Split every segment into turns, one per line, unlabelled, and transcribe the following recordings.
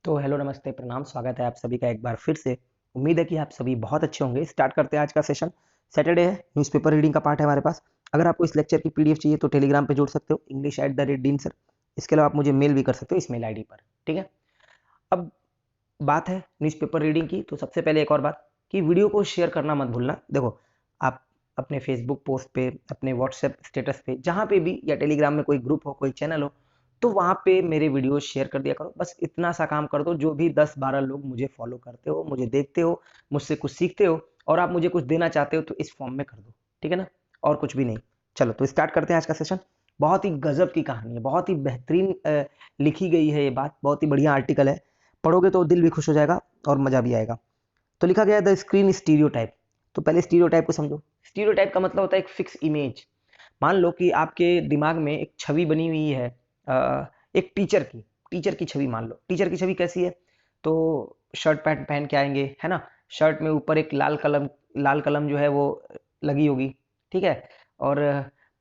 तो हेलो नमस्ते प्रणाम, स्वागत है आप सभी का एक बार फिर से। उम्मीद है कि आप सभी बहुत अच्छे होंगे। स्टार्ट करते हैं आज का सेशन। सैटरडे है, न्यूज़पेपर रीडिंग का पार्ट है हमारे पास। अगर आपको इस लेक्चर की पीडीएफ चाहिए तो टेलीग्राम पे जोड़ सकते हो, english@dean sir। इसके अलावा आप मुझे मेल भी कर सकते हो इस मेल आईडी पर। ठीक है, अब बात है न्यूज़पेपर रीडिंग की। तो सबसे पहले एक और बात कि वीडियो को शेयर करना मत भूलना। देखो, आप अपने फेसबुक पोस्ट पे, अपने व्हाट्सएप स्टेटस पे, जहाँ पे भी, या टेलीग्राम में कोई ग्रुप हो, कोई चैनल हो, तो वहाँ पे मेरे वीडियो शेयर कर दिया करो। बस इतना सा काम कर दो। जो भी 10-12 लोग मुझे फॉलो करते हो, मुझे देखते हो, मुझसे कुछ सीखते हो और आप मुझे कुछ देना चाहते हो, तो इस फॉर्म में कर दो। ठीक है ना, और कुछ भी नहीं। चलो तो स्टार्ट करते हैं आज का सेशन। बहुत ही गजब की कहानी है, बहुत ही बेहतरीन लिखी गई है ये बात। बहुत ही बढ़िया आर्टिकल है, पढ़ोगे तो दिल भी खुश हो जाएगा और मजा भी आएगा। तो लिखा गया है द स्क्रीन स्टीरियोटाइप। तो पहले स्टीरियोटाइप को समझो। स्टीरियोटाइप का मतलब होता है एक फिक्स इमेज। मान लो कि आपके दिमाग में एक छवि बनी हुई है, एक टीचर की छवि। मान लो टीचर की छवि कैसी है, तो शर्ट पैंट पहन के आएंगे, है ना। शर्ट में ऊपर एक लाल कलम जो है वो लगी होगी। ठीक है, और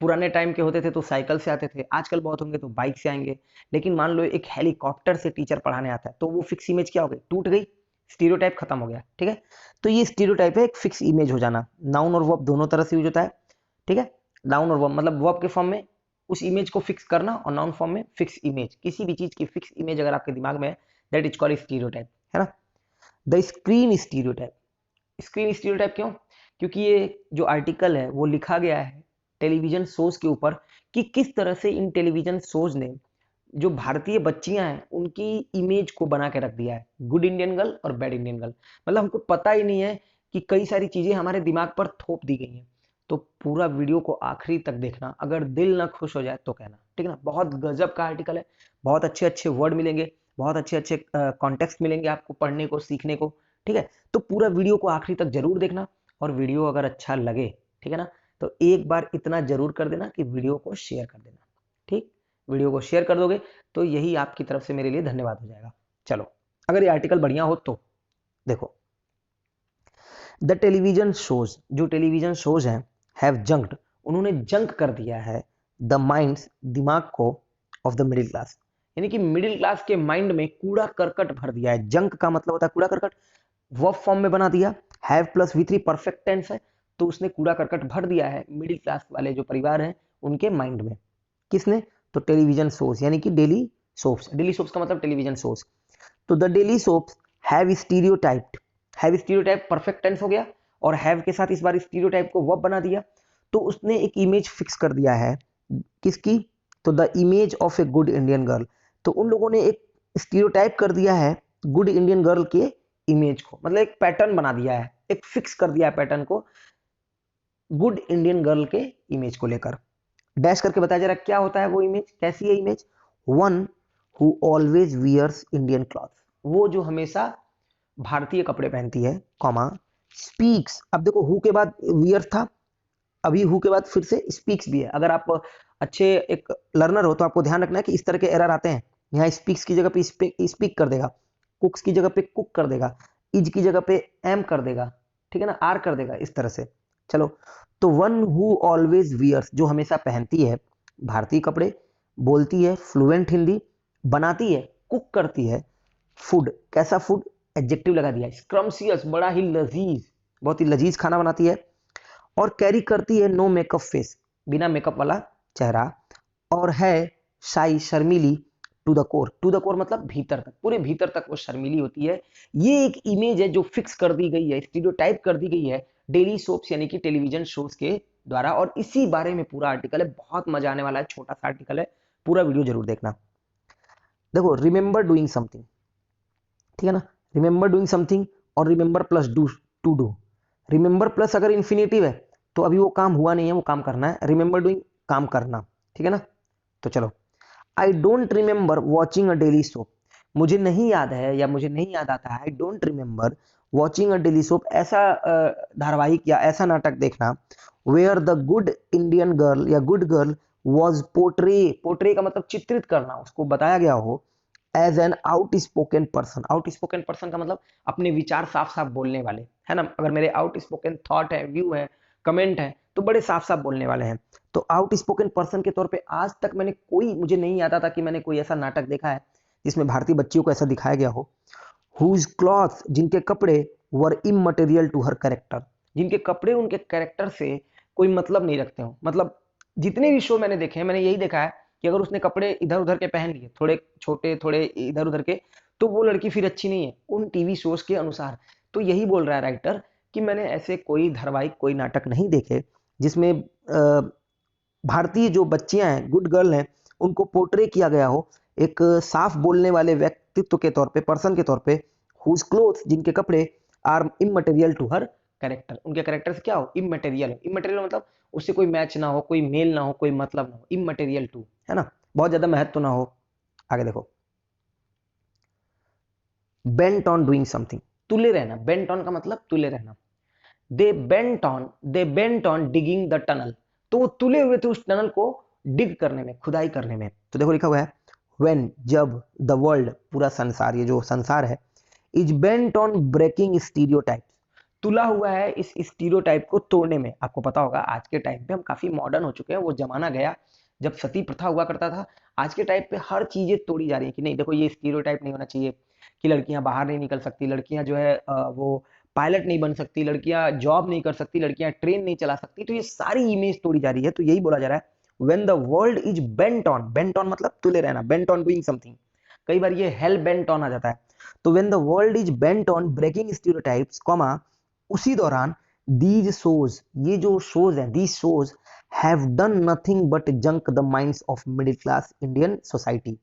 पुराने टाइम के होते थे तो साइकिल से आते थे, आजकल बहुत होंगे तो बाइक से आएंगे। लेकिन मान लो एक हेलीकॉप्टर से टीचर पढ़ाने आता है, तो वो फिक्स इमेज क्या हो गई, टूट गई। स्टीरियोटाइप खत्म हो गया। ठीक है, तो ये स्टीरियोटाइप है, एक फिक्स इमेज हो जाना। नाउन और वर्ब दोनों तरह से यूज होता है। ठीक है, नाउन और वर्ब मतलब वर्ब के फॉर्म में उस इमेज को फिक्स करना, और नाउन फॉर्म में फिक्स इमेज। किसी भी चीज की फिक्स इमेज अगर आपके दिमाग में है, दैट इज कॉल्ड स्टीरियोटाइप, है ना। The screen stereotype. Screen stereotype क्यों? क्योंकि ये जो आर्टिकल है वो लिखा गया है टेलीविजन शोज के ऊपर, कि किस तरह से इन टेलीविजन शोज ने जो भारतीय बच्चियां हैं उनकी इमेज को बना के रख दिया है। गुड इंडियन गर्ल और बैड इंडियन गर्ल, मतलब हमको पता ही नहीं है कि कई सारी चीजें हमारे दिमाग पर थोप दी गई हैं। तो पूरा वीडियो को आखिरी तक देखना, अगर दिल ना खुश हो जाए तो कहना। ठीक है ना, बहुत गजब का आर्टिकल है। बहुत अच्छे अच्छे वर्ड मिलेंगे, बहुत अच्छे अच्छे कॉन्टेक्स्ट मिलेंगे आपको पढ़ने को, सीखने को। ठीक है, तो पूरा वीडियो को आखिरी तक जरूर देखना। और वीडियो अगर अच्छा लगे, ठीक है ना, तो एक बार इतना जरूर कर देना कि वीडियो को शेयर कर देना। ठीक, वीडियो को शेयर कर दोगे तो यही आपकी तरफ से मेरे लिए धन्यवाद हो जाएगा। चलो, अगर ये आर्टिकल बढ़िया हो तो देखो। द टेलीविजन शोज, जो टेलीविजन शोज हैं, हैव जंक्ड, उन्होंने जंक कर दिया है द माइंड्स, दिमाग को, ऑफ द मिडिल क्लास। यानी कि मिडिल क्लास के माइंड में कूड़ा करकट भर दिया है। जंक का मतलब होता है कूड़ा करकट, वर्ब फॉर्म में बना दिया। Have plus V three perfect tense है, तो उसने कूड़ा करकट भर दिया है मिडिल क्लास वाले जो परिवार हैं उनके माइंड में। किसने? तो टेलीविजन शोज, यानी कि डेली सोप्स। डेली सोप्स का मतलब टेलीविजन शोज। तो the daily soaps have stereotyped. Have stereotype perfect tense हो गया, और हैव के साथ इस बार स्टीरियोटाइप को वर्ब बना दिया। तो उसने एक इमेज फिक्स कर दिया है। किसकी? तो the image of a good Indian girl. तो उन लोगों ने एक स्टीरियोटाइप कर दिया है गुड इंडियन गर्ल के इमेज को, मतलब एक पैटर्न बना दिया है, एक फिक्स कर दिया है पैटर्न को गुड इंडियन गर्ल के इमेज को लेकर। डैश करके बताया जा रहा है क्या होता है वो इमेज, कैसी है image. One who always wears Indian cloth, वो जो हमेशा भारतीय कपड़े पहनती है, कॉमा स्पीक्स। अब देखो हु के बाद वियर्स था, अभी हु के बाद फिर से स्पीक्स भी है। अगर आप अच्छे एक लर्नर हो तो आपको ध्यान रखना है कि इस तरह के एरर आते हैं। यहाँ स्पीक्स की जगह पे स्पीक कर देगा, कुक्स की जगह पे कुक कर देगा, इज की जगह पे एम कर देगा, ठीक है ना, आर कर देगा, इस तरह से। चलो, तो वन हु ऑलवेज वियर्स, जो हमेशा पहनती है भारतीय कपड़े, बोलती है फ्लुएंट हिंदी, बनाती है, कुक करती है फूड। कैसा फूड? एडजेक्टिव लगा दिया, स्क्रम्सियस, बड़ा ही लजीज, बहुत ही लजीज खाना बनाती है। और कैरी करती है नो मेकअप फेस, बिना मेकअप वाला चेहरा। और है शाई, शर्मीली, to the core. To the core मतलब भीतर तक, पूरे भीतर तक वो शर्मीली होती है। ये एक इमेज है जो फिक्स कर दी गई है, स्टीरियोटाइप कर दी गई है डेली सोप्स यानी कि टेलीविजन शोज के द्वारा। और इसी बारे में पूरा आर्टिकल है, बहुत मजा आने वाला है। छोटा सा आर्टिकल है, पूरा वीडियो जरूर देखना। देखो, रिमेंबर डूइंग समथिंग, ठीक है ना, रिमेंबर डूइंग समथिंग और remember plus do, to do. Remember plus अगर इन्फिनेटिव है तो अभी वो काम हुआ नहीं है, वो काम करना है। रिमेंबर डूइंग, काम करना, ठीक है ना। तो चलो, आई don't remember watching a daily soap, मुझे नहीं याद है या मुझे नहीं याद आता है, I don't remember watching a daily soap, ऐसा धारावाहिक या ऐसा नाटक देखना, where the good Indian girl या good girl was portray. Portray का मतलब चित्रित करना, उसको बताया गया हो as an outspoken person. Outspoken person का मतलब अपने विचार साफ साफ बोलने वाले, है ना। अगर मेरे आउट स्पोकन थॉट है, व्यू है, कमेंट है, तो बड़े साफ साफ बोलने वाले हैं। तो आउट स्पोकन पर्सन के तौर पे आज तक मैंने कोई, मुझे नहीं आता था कि मैंने कोई ऐसा नाटक देखा है जिसमें भारतीय बच्चियों को ऐसा दिखाया गया हो। हुज क्लॉथ, जिनके कपड़े वर इमटेरियल टू हर कैरेक्टर, जिनके कपड़े उनके कैरेक्टर से कोई मतलब नहीं रखते हो। मतलब जितने भी शो मैंने देखे हैं, मैंने यही देखा है कि अगर उसने कपड़े इधर उधर के पहन लिए, थोड़े छोटे थोड़े इधर उधर के, तो वो लड़की फिर अच्छी नहीं है उन टीवी शोज के अनुसार। तो यही बोल रहा है राइटर कि मैंने ऐसे कोई धारावाहिक, कोई नाटक नहीं देखे जिसमें भारतीय जो बच्चियां हैं, गुड गर्ल हैं, उनको पोर्ट्रे किया गया हो एक साफ बोलने वाले व्यक्तित्व के तौर पे, पर्सन के तौर पे, हुज क्लोथ, जिनके कपड़े are immaterial to her character, उनके कैरेक्टर से क्या हो, इमटेरियल हो। इमटेरियल मतलब उससे कोई मैच ना हो, कोई मेल ना हो, कोई मतलब ना हो, इमटेरियल टू, है ना, बहुत ज्यादा महत्व ना हो। आगे देखो, बेंट ऑन डूइंग समथिंग, तुले रहना। बेंट ऑन का मतलब तुले रहना। They bent on digging the tunnel, तो वो तुले हुए थे उस टनल को डिग करने में, खुदाई करने में। तो देखो लिखा हुआ है व्हेन, जब, द वर्ल्ड, पूरा संसार, ये जो संसार है, is bent on breaking stereotypes, तुला हुआ है इस स्टीरियोटाइप को तोड़ने में। आपको पता होगा आज के टाइम पे हम काफी मॉडर्न हो चुके हैं, वो जमाना गया जब सती प्रथा हुआ करता था। आज के टाइप पे हर चीजें तोड़ी जा रही है कि नहीं देखो ये स्टीरियोटाइप नहीं होना चाहिए, कि लड़कियां बाहर नहीं निकल सकती, लड़कियां जो है वो पायलट नहीं बन सकती, लड़कियां जॉब नहीं कर सकती, लड़कियां ट्रेन नहीं चला सकती। तो ये सारी इमेज तोड़ी जा रही है। तो यही बोला जा रहा है when the world is bent on मतलब तुले रहना, बेंट ऑन डूइंग समथिंग, कई बार ये हेल बेंट ऑन आ जाता है। तो when the world is bent on breaking stereotypes, comma, उसी दौरान दीज शोज, ये जो शोज हैं, these shows have done nothing but junk the minds of middle class Indian society,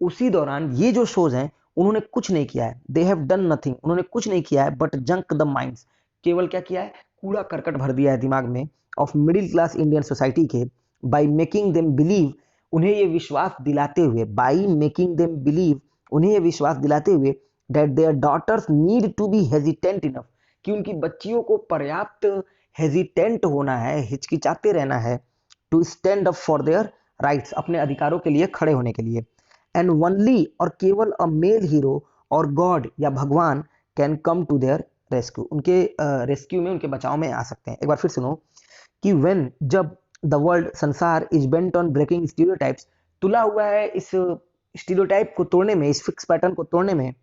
उसी दौरान ये जो शोज हैं उन्होंने कुछ नहीं किया है, दे हैव डन नथिंग, उन्होंने कुछ नहीं किया है, बट जंक द माइंड्स, केवल क्या किया है, कूड़ा करकट भर दिया है दिमाग में, of middle class Indian society के, बाई मेकिंग देम बिलीव, उन्हें ये विश्वास दिलाते हुए, बाई मेकिंग देम बिलीव, उन्हें ये विश्वास दिलाते हुए, that their daughters need to be hesitant enough, कि उनकी बच्चियों को पर्याप्त हेजिटेंट होना है, हिचकिचाते रहना है, to stand up for their rights, अपने अधिकारों के लिए खड़े होने के लिए। एंड ओनली, और केवल, अ मेल हीरो और गॉड या भगवान can come to their rescue, उनके रेस्क्यू में, उनके बचाव में आ सकते हैं। एक बार फिर सुनो कि व्हेन, जब, द वर्ल्ड, संसार, is bent on breaking stereotypes, तुला हुआ है इस स्टीरियोटाइप को तोड़ने में, इस फिक्स पैटर्न को तोड़ने में,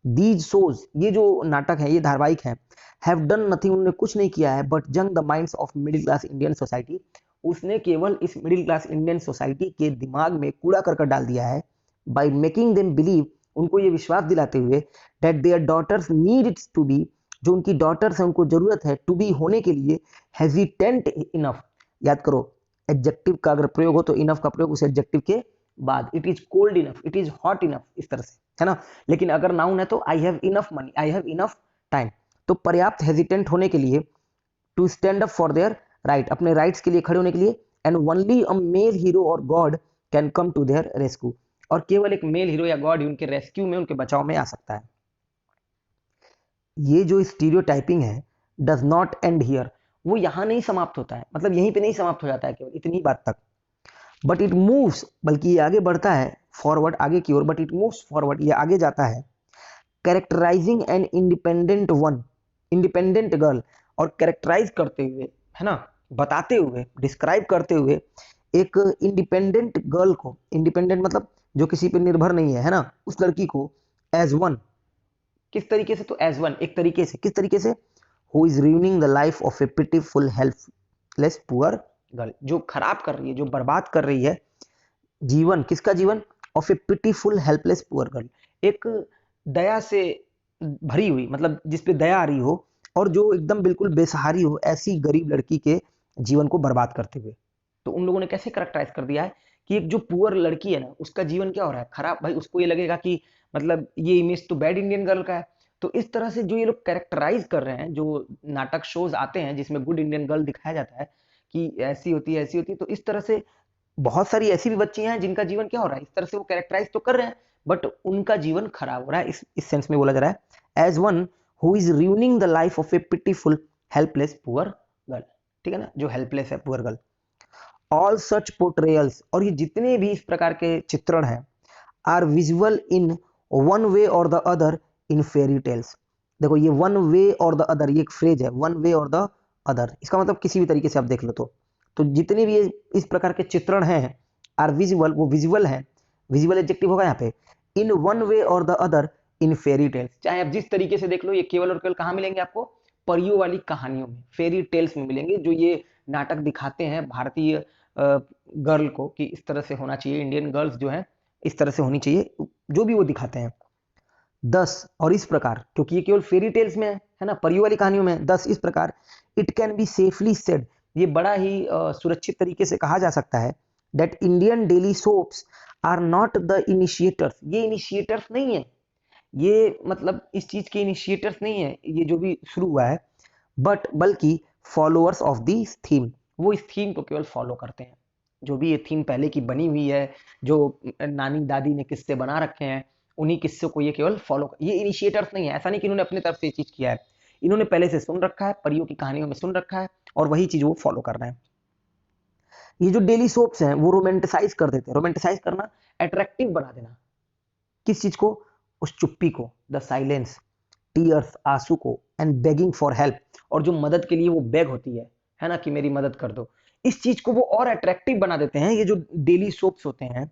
दीज शोज, ये जो नाटक है, ये धारावाहिक है, हैव डन नथिंग, उन्होंने कुछ नहीं किया है, बट जंग the minds of middle class Indian society, उसने केवल इस मिडिल क्लास इंडियन सोसाइटी के दिमाग में कूड़ा करकट डाल दिया है, बाई मेकिंग देम बिलीव, उनको ये विश्वास दिलाते हुए, that their daughters need to be, जो उनकी डॉटर्स हैं उनको जरूरत है, टू बी, होने के लिए, हेजिटेंट इनफ, याद करो एडजेक्टिव का अगर प्रयोग हो तो इनफ का प्रयोग उस एडजेक्टिव के बाद, it is cold enough, it is hot enough, इस तरह से, है ना। लेकिन अगर नाउन है तो I have enough money, I have enough time, तो पर्याप्त हेजिटेंट होने के लिए, to stand up for their right, अपने राइट्स के लिए खड़े होने के लिए, and only a male hero और god can come to their rescue, और केवल एक मेल हीरो या गॉड ही उनके रेस्क्यू में, उनके बचाव में आ सकता है। ये जो स्टीरियोटाइपिंग है डज नॉट एंड हियर, वो यहां नहीं समाप्त होता है, मतलब यहीं पे नहीं समाप्त हो जाता है केवल इतनी बात तक, बट इट मूव्स, बल्कि ये आगे बढ़ता है फॉरवर्ड, आगे की ओर, बट इट मूव्स फॉरवर्ड, ये आगे जाता है, characterising an independent one, independent girl, और कैरेक्टराइज करते हुए, है ना, बताते हुए, डिस्क्राइब करते हुए एक इंडिपेंडेंट गर्ल को, इंडिपेंडेंट मतलब जो किसी पे निर्भर नहीं है, है ना, उस लड़की को, एज वन, किस तरीके से, तो एज वन, एक तरीके से, किस तरीके से, who is ruining the life of a pitiful helpless poor girl, जो खराब कर रही है, जो बर्बाद कर रही है जीवन, किसका जीवन, of a pitiful helpless poor girl, एक दया से भरी हुई, मतलब जिसपे दया आ रही हो, और जो एकदम बिल्कुल बेसहारी हो, ऐसी गरीब लड़की के जीवन को बर्बाद करते हुए। तो उन लोगों ने कैसे करेक्टराइज कर दिया है कि एक जो पुअर लड़की है ना, उसका जीवन क्या हो रहा है, खराब, भाई उसको ये लगेगा कि मतलब ये इमेज तो बैड इंडियन गर्ल का है। तो इस तरह से जो ये लोग कैरेक्टराइज कर रहे हैं, जो नाटक शोज आते हैं जिसमें गुड इंडियन गर्ल दिखाया जाता है कि ऐसी होती है, ऐसी होती है, तो इस तरह से बहुत सारी ऐसी भी बच्चियां हैं जिनका जीवन क्या हो रहा है, इस तरह से वो कैरेक्टराइज तो कर रहे हैं, बट उनका जीवन खराब हो रहा है, इस सेंस में बोला जा रहा है, as one who is ruining the life of a pitiful helpless poor girl, ठीक है ना, जो हेल्पलेस है, poor girl. All such portrayals, और ये जितने भी इस प्रकार के चित्रण हैं, are visual in one way और the other in fairy tales. देखो ये वन वे और द अदर, ये एक फ्रेज है, वन वे और द अदर, इसका मतलब किसी भी तरीके से आप देख लो तो जितने भी इस प्रकार के चित्रण हैं, आर विजुअल, वो विजुअल है, विजिबल एडजेक्टिव होगा यहाँ पे इन वन वे और the other in fairy tales. चाहे आप जिस तरीके से देख लो, ये केवल और केवल कहाँ मिलेंगे आपको? परियों वाली कहानियों में, फेरी टेल्स में मिलेंगे, जो ये नाटक दिखाते हैं भारतीय गर्ल को कि इस तरह से होना चाहिए, इंडियन गर्ल्स जो है इस तरह से होनी चाहिए, जो भी वो दिखाते हैं। 10 और इस प्रकार, क्योंकि ये केवल फेरी टेल्स में है ना, परियों वाली कहानियों में, 10 इस प्रकार it can be safely said, ये बड़ा ही सुरक्षित तरीके से कहा जा सकता है that Indian daily soaps are not the initiators, ये इनिशिएटर्स नहीं है, ये मतलब इस चीज के इनिशिएटर्स नहीं है ये जो भी शुरू हुआ है, बट बल्कि फॉलोअर्स ऑफ दिस थीम, वो इस थीम को केवल फॉलो करते हैं, जो भी ये थीम पहले की बनी हुई है, जो नानी दादी ने किस्से बना रखे हैं, उन्हीं किस्सों को ये केवल फॉलो, ये इनिशिएटर्स नहीं है, ऐसा नहीं कि इन्होंने अपनी तरफ से ये चीज किया है, इन्होंने पहले से सुन रखा है, परियों की कहानियों में सुन रखा है और वही चीज वो फॉलो कर रहे हैं। ये जो डेली सोप्स हैं वो रोमांटिसाइज कर देते हैं, रोमांटिसाइज करना, अट्रैक्टिव बना देना, किस चीज को? उस चुप्पी को, द साइलेंस, टीयर्स, आंसू को, एंड बेगिंग फॉर हेल्प, और जो मदद के लिए वो बेग होती है ना, कि मेरी मदद कर दो, इस चीज को वो और अट्रैक्टिव बना देते हैं, ये जो डेली सोप्स होते हैं,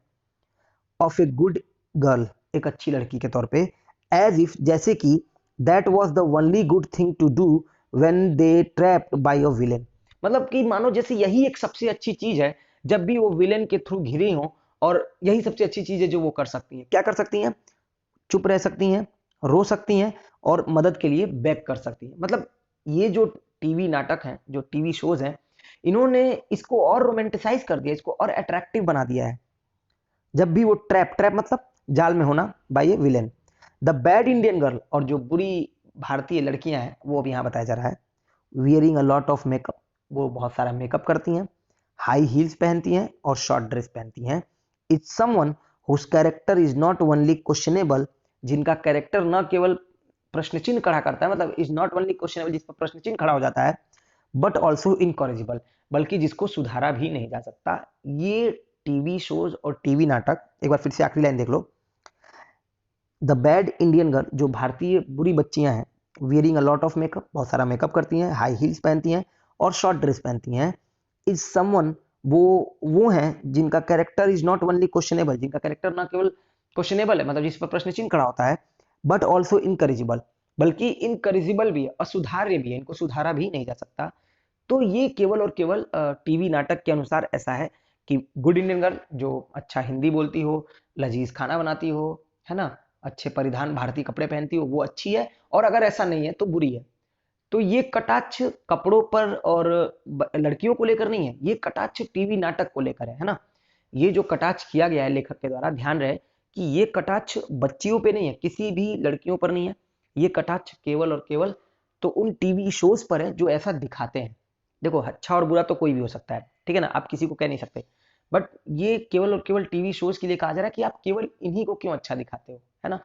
ऑफ ए गुड गर्ल, एक अच्छी लड़की के तौर पे, एज इफ, जैसे कि that was the only good thing to do when they trapped by a villain, मतलब कि मानो जैसे यही एक सबसे अच्छी चीज है जब भी वो विलेन के थ्रू घिरी हो, और यही सबसे अच्छी चीज है जो वो कर सकती हैं। क्या कर सकती हैं? चुप रह सकती हैं, रो सकती हैं और मदद के लिए बेग कर सकती हैं। मतलब ये जो टीवी नाटक हैं, जो टीवी शोज हैं, इन्होंने इसको और रोमांटिसाइज कर दिया, इसको और अट्रैक्टिव बना दिया है। जब भी वो ट्रैप मतलब जाल में होना by a villain, the bad Indian girl, और जो बुरी भारतीय लड़कियां हैं वो अब यहाँ बताया जा रहा है, wearing a lot of makeup, वो बहुत सारा मेकअप करती हैं, हाई हील्स पहनती हैं और शॉर्ट ड्रेस पहनती हैं, it's someone whose character is not only questionable, जिनका कैरेक्टर न केवल प्रश्न चिन्ह खड़ा करता है, मतलब इज नॉट ओनली क्वेश्चनेबल, जिस पर प्रश्न चिन्ह खड़ा हो जाता है, बट ऑल्सो इनकॉरेजिबल, बल्कि जिसको सुधारा भी नहीं जा सकता। ये टीवी शोज और टीवी नाटक, एक बार फिर से आखिरी लाइन देख लो, द बैड इंडियन गर्ल, जो भारतीय बुरी बच्चियां हैं, wearing a lot of makeup, बहुत सारा मेकअप करती हैं, हाई हील्स पहनती हैं और शॉर्ट ड्रेस पहनती हैं, इज समवन, वो हैं जिनका character is not only questionable, जिनका कैरेक्टर ना केवल क्वेश्चनेबल है, मतलब जिस पर प्रश्न चिन्ह खड़ा होता है, बट ऑल्सो इनकरेजिबल, बल्कि इनकरेजिबल भी है, असुधार्य भी है, इनको सुधारा भी नहीं जा सकता। तो ये केवल और केवल टीवी नाटक के अनुसार ऐसा है कि गुड इंडियन गर्ल, जो अच्छा हिंदी बोलती हो, लजीज खाना बनाती हो, है ना, अच्छे परिधान भारतीय कपड़े पहनती हो, वो अच्छी है, और अगर ऐसा नहीं है तो बुरी है। तो ये कटाक्ष कपड़ों पर और लड़कियों को लेकर नहीं है, ये कटाक्ष टीवी नाटक को लेकर है ना। ये जो कटाक्ष किया गया है लेखक के द्वारा, ध्यान रहे कि ये कटाक्ष बच्चियों पे नहीं है, किसी भी लड़कियों पर नहीं है, ये कटाक्ष केवल और केवल तो उन टीवी शोज पर है जो ऐसा दिखाते हैं। देखो, अच्छा और बुरा तो कोई भी हो सकता है, ठीक है ना, आप किसी को कह नहीं सकते, बट ये केवल और केवल टीवी शोज के लिए कहा जा रहा है कि आप केवल इन्हीं को क्यों अच्छा दिखाते हो, है ना,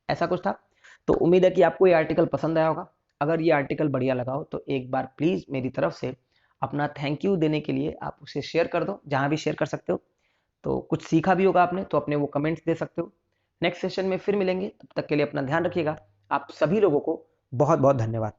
ऐसा कुछ था। तो उम्मीद है कि आपको ये आर्टिकल पसंद आया होगा। अगर ये आर्टिकल बढ़िया लगा हो तो एक बार प्लीज मेरी तरफ से अपना थैंक यू देने के लिए आप उसे शेयर कर दो, जहां भी शेयर कर सकते हो। तो कुछ सीखा भी होगा आपने, तो अपने वो कमेंट्स दे सकते हो। नेक्स्ट सेशन में फिर मिलेंगे, तब तक के लिए अपना ध्यान रखिएगा। आप सभी लोगों को बहुत बहुत धन्यवाद।